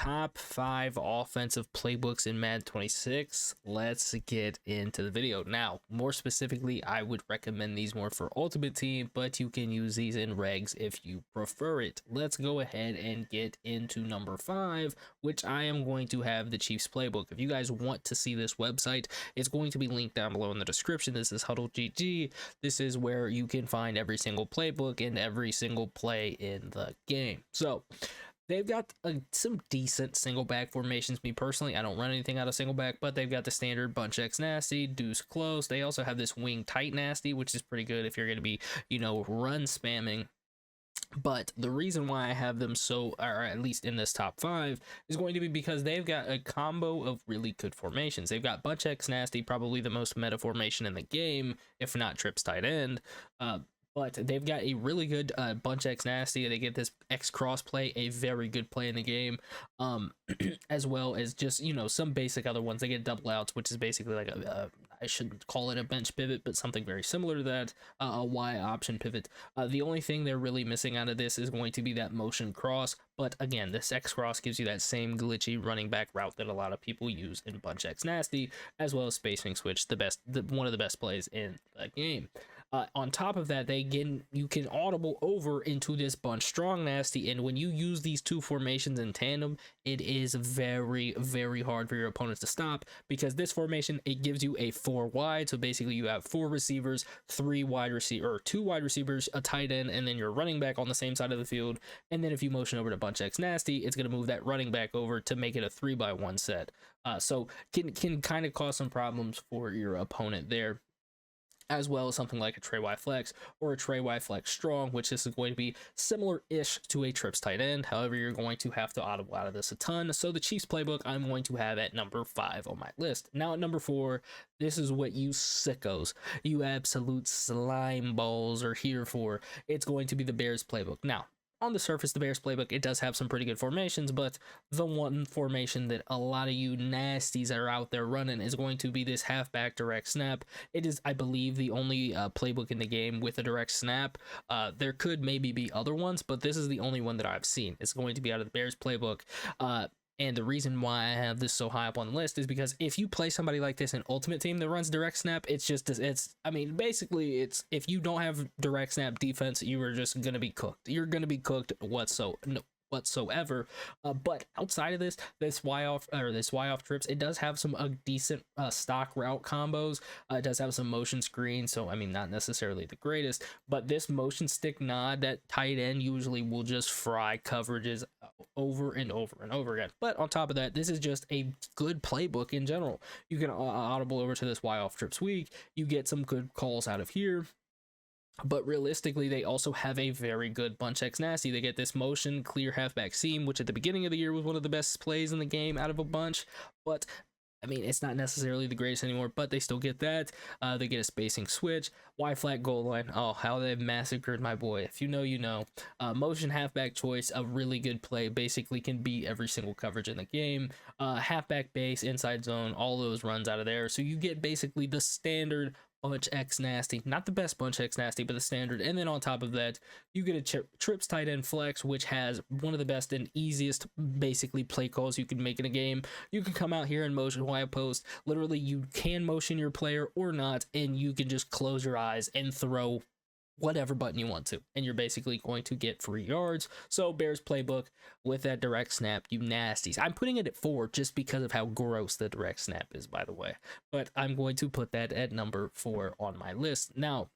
top 5 offensive playbooks in Madden 26. Let's get into the video. Now, more specifically, I would recommend these more for Ultimate Team, but you can use these in regs if you prefer it. Let's go ahead and get into number 5, which I am going to have the Chiefs playbook. If you guys want to see this website, it's going to be linked down below in the description. This is Huddle GG. This is where you can find every single playbook and every single play in the game. So they've got some decent single back formations. Me personally, I don't run anything out of single back, but they've got the standard bunch X nasty, deuce close. They also have this wing tight nasty, which is pretty good if you're going to be, run spamming. But the reason why I have them so, or at least in this top 5, is going to be because they've got a combo of really good formations. They've got bunch X nasty, probably the most meta formation in the game, if not trips tight end. But they've got a really good bunch X nasty. They get this X cross play, a very good play in the game, as well as just, some basic other ones. They get double outs, which is basically like I shouldn't call it a bench pivot, but something very similar to that, a Y option pivot. The only thing they're really missing out of this is going to be that motion cross. But again, this X cross gives you that same glitchy running back route that a lot of people use in bunch X nasty, as well as spacing switch, one of the best plays in the game. On top of that, you can audible over into this bunch strong nasty, and when you use these two formations in tandem, it is very, very hard for your opponents to stop, because this formation, it gives you a 4 wide. So basically you have 4 receivers, 2 wide receivers, a tight end, and then your running back on the same side of the field. And then if you motion over to bunch X nasty, it's going to move that running back over to make it a 3x1 set. So can kind of cause some problems for your opponent there, as well as something like a Trey Y flex or a Trey Y flex strong, which this is going to be similar-ish to a trips tight end. However, you're going to have to audible out of this a ton. So the Chiefs playbook, I'm going to have at number 5 on my list. Now at number 4, this is what you sickos, you absolute slime balls are here for. It's going to be the Bears playbook. Now, on the surface, the Bears playbook, it does have some pretty good formations, but the one formation that a lot of you nasties that are out there running is going to be this halfback direct snap. It is, I believe, the only playbook in the game with a direct snap. There could maybe be other ones, but this is the only one that I've seen. It's going to be out of the Bears playbook. And the reason why I have this so high up on the list is because if you play somebody like this in Ultimate Team that runs direct snap, basically if you don't have direct snap defense, you are just going to be cooked. You're going to be cooked whatsoever. But outside of this Y off trips, it does have some decent stock route combos. It does have some motion screen, so I mean, not necessarily the greatest, but this motion stick nod, that tight end usually will just fry coverages over and over and over again. But on top of that, this is just a good playbook in general. You can audible over to this Y off trips week. You get some good calls out of here. But realistically, they also have a very good bunch X nasty. They get this motion clear halfback seam, which at the beginning of the year was one of the best plays in the game out of a bunch. But I mean, it's not necessarily the greatest anymore, but they still get that. They get a spacing switch, Y flat goal line. Oh, how they've massacred my boy. If you know, you know. Motion halfback choice, a really good play. Basically can beat every single coverage in the game. Halfback base, inside zone, all those runs out of there. So you get basically the standard bunch X nasty, not the best bunch X nasty, but the standard. And then on top of that, you get a trips tight end flex, which has one of the best and easiest basically play calls you can make in a game. You can come out here and motion Y post. Literally, you can motion your player or not, and you can just close your eyes and throw whatever button you want to, and you're basically going to get free yards. So Bears playbook with that direct snap, you nasties. I'm putting it at 4 just because of how gross the direct snap is, by the way, but I'm going to put that at number 4 on my list. Now,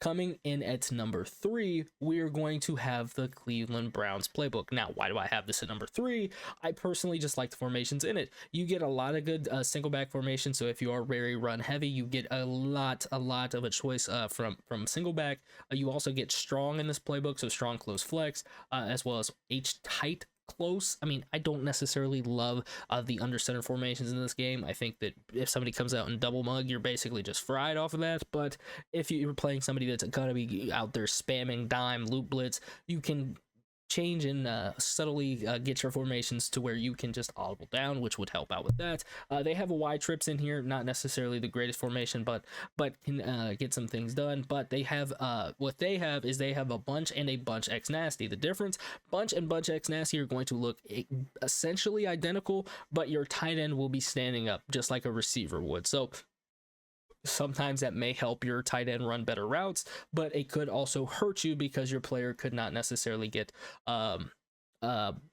coming in at number 3, we are going to have the Cleveland Browns playbook. Now, why do I have this at number 3? I personally just like the formations in it. You get a lot of good single back formation. So if you are very run heavy, you get a lot of a choice from single back. You also get strong in this playbook, so strong close flex, as well as H tight close. I mean, I don't necessarily love the under center formations in this game. I think that if somebody comes out in double mug, you're basically just fried off of that. But if you're playing somebody that's gonna be out there spamming dime loop blitz, you can change and subtly get your formations to where you can just audible down, which would help out with that. They have a wide trips in here, not necessarily the greatest formation, but can get some things done. But they have what they have is they have a bunch and a bunch X nasty. The difference, bunch and bunch X nasty are going to look essentially identical, but your tight end will be standing up just like a receiver would. So sometimes that may help your tight end run better routes, but it could also hurt you because your player could not necessarily get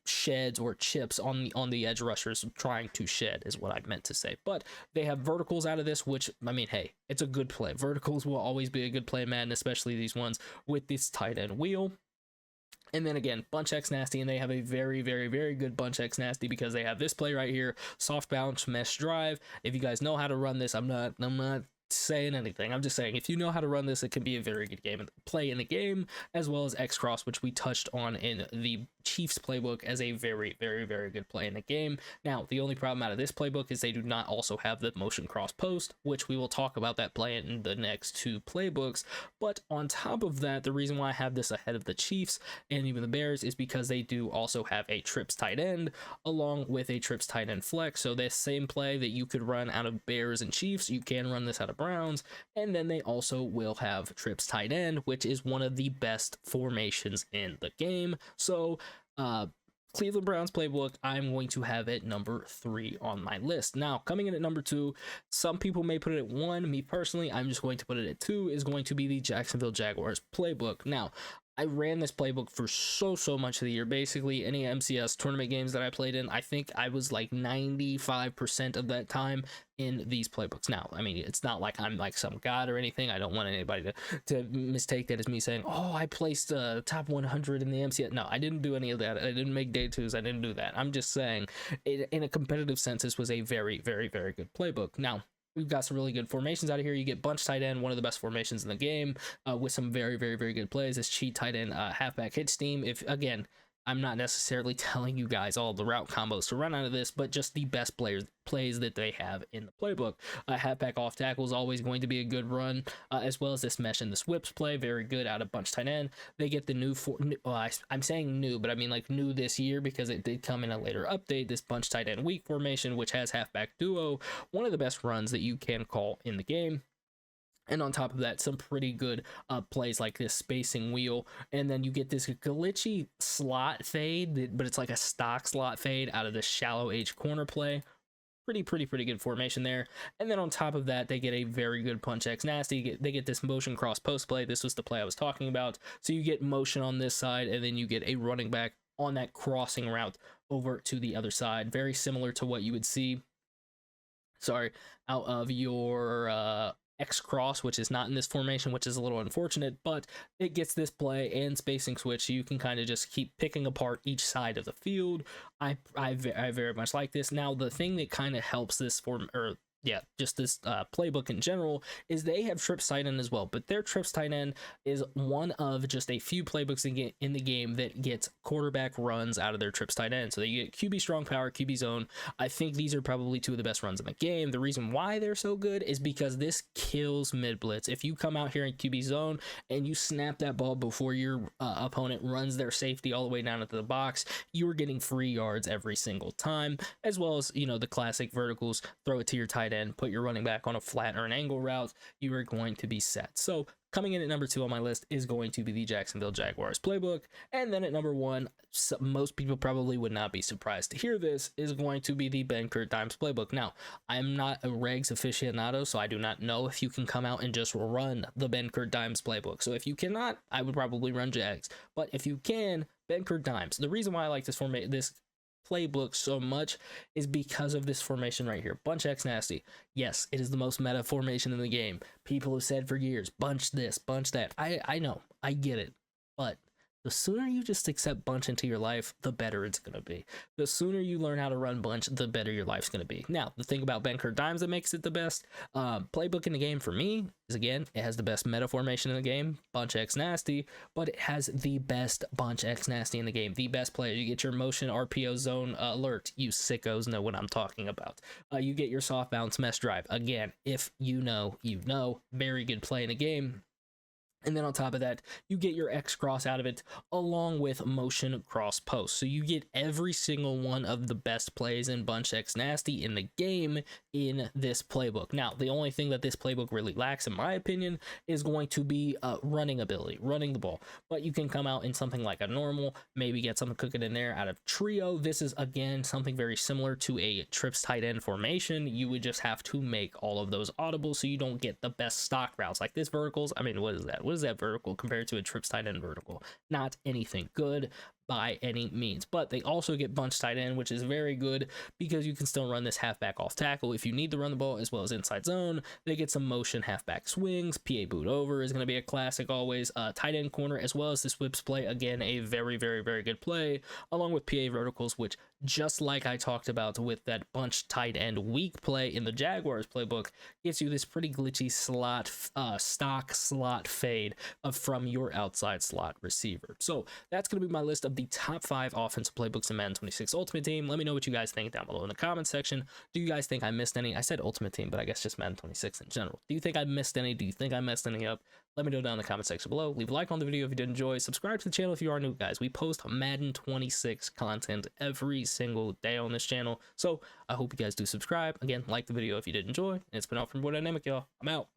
sheds or chips on the edge rushers trying to shed, is what I meant to say. But they have verticals out of this, which, I mean, hey, it's a good play. Verticals will always be a good play in Madden, especially these ones with this tight end wheel. And then again, bunch X nasty, and they have a very, very, very good bunch X nasty because they have this play right here, soft bounce mesh drive. If you guys know how to run this, I'm not saying anything. I'm just saying, if you know how to run this, it can be a very good game play in the game, as well as X cross, which we touched on in the Chiefs playbook as a very, very, very good play in the game. Now, the only problem out of this playbook is they do not also have the motion cross post, which we will talk about that play in the next two playbooks. But on top of that, the reason why I have this ahead of the Chiefs and even the Bears is because they do also have a trips tight end along with a trips tight end flex. So this same play that you could run out of Bears and Chiefs, you can run this out of Browns. And then they also will have trips tight end, which is one of the best formations in the game. So Cleveland Browns playbook, I'm going to have it number 3 on my list. Now, coming in at number 2, some people may put it at 1. Me personally, I'm just going to put it at 2, is going to be the Jacksonville Jaguars playbook. Now, I ran this playbook for so much of the year. Basically, any MCS tournament games that I played in, I think I was like 95% of that time in these playbooks. Now, I mean, it's not like I'm like some god or anything. I don't want anybody to mistake that as me saying, oh, I placed top 100 in the MCS. No, I didn't do any of that. I didn't make day twos. I didn't do that. I'm just saying, in a competitive sense, this was a very, very, very good playbook. Now, we've got some really good formations out of here. You get bunch tight end, one of the best formations in the game, with some very, very, very good plays. This cheat tight end halfback hit steam. If, again, I'm not necessarily telling you guys all the route combos to run out of this, but just the best plays that they have in the playbook. Halfback off tackle is always going to be a good run, as well as this mesh and the whips play, very good out of bunch tight end. They get the new, I'm saying new, but I mean like new this year because it did come in a later update, this bunch tight end weak formation, which has halfback duo, one of the best runs that you can call in the game. And on top of that, some pretty good plays like this spacing wheel. And then you get this glitchy slot fade, but it's like a stock slot fade out of the shallow H corner play. Pretty good formation there. And then on top of that, they get a very good punch X nasty. They get this motion cross post play. This was the play I was talking about. So you get motion on this side, and then you get a running back on that crossing route over to the other side. Very similar to what you would see, out of your X cross, which is not in this formation, which is a little unfortunate, but it gets this play and spacing switch, so you can kind of just keep picking apart each side of the field. I very much like this. Now, the thing that kind of helps this this playbook in general is they have trips tight end as well, but their trips tight end is one of just a few playbooks in the game that gets quarterback runs out of their trips tight end. So they get QB strong power, QB zone. I think these are probably two of the best runs in the game. The reason why they're so good is because this kills mid blitz. If you come out here in QB zone and you snap that ball before your opponent runs their safety all the way down into the box, you are getting free yards every single time, as well as, the classic verticals, throw it to your tight end, put your running back on a flat or an angle route, you are going to be set. So coming in at number 2 on my list is going to be the Jacksonville Jaguars playbook. And then at number 1, most people probably would not be surprised to hear this, is going to be the Ben Kurt Dimes playbook. Now, I'm not a regs aficionado, so I do not know if you can come out and just run the Ben Kurt Dimes playbook. So if you cannot, I would probably run Jags. But if you can, Ben Kurt Dimes. The reason why I like this playbook so much is because of this formation right here, bunch X nasty. Yes, it is the most meta formation in the game. People have said for years, bunch this, bunch that. I know, I get it, but the sooner you just accept bunch into your life, the better it's going to be. The sooner you learn how to run bunch, the better your life's going to be. Now, the thing about Ben Kurt Dimes that makes it the best playbook in the game for me is, again, it has the best meta formation in the game, bunch X nasty, but it has the best bunch X nasty in the game. The best player. You get your motion RPO zone alert. You sickos know what I'm talking about. You get your soft bounce mesh drive. Again, if you know, very good play in the game. And then on top of that, you get your X cross out of it along with motion cross post. So you get every single one of the best plays in Bunch X Nasty in the game in this playbook. Now, the only thing that this playbook really lacks, in my opinion, is going to be running ability, running the ball. But you can come out in something like a normal, maybe get something cooking in there out of trio. This is, again, something very similar to a trips tight end formation. You would just have to make all of those audible so you don't get the best stock routes. Like this verticals, I mean, what is that? What is that vertical compared to a trips tight end vertical? Not anything good by any means, but they also get bunch tight end, which is very good because you can still run this halfback off tackle if you need to run the ball, as well as inside zone. They get some motion halfback swings. PA boot over is going to be a classic always. Tight end corner, as well as this whips play, again a very good play, along with PA verticals, which, just like I talked about with that bunch tight end weak play in the Jaguars playbook, gets you this pretty glitchy slot stock slot fade from your outside slot receiver. So that's going to be my list of the top 5 offensive playbooks in Madden 26 Ultimate Team. Let me know what you guys think down below in the comment section. Do you guys think I missed any? I said Ultimate Team, but I guess just Madden 26 in general. Do you think I missed any? Do you think I messed any up? Let me know down in the comment section below. Leave a like on the video if you did enjoy. Subscribe to the channel if you are new, guys. We post Madden 26 content every single day on this channel. So I hope you guys do subscribe. Again, like the video if you did enjoy. And it's been all from Boy Dynamic, y'all. I'm out.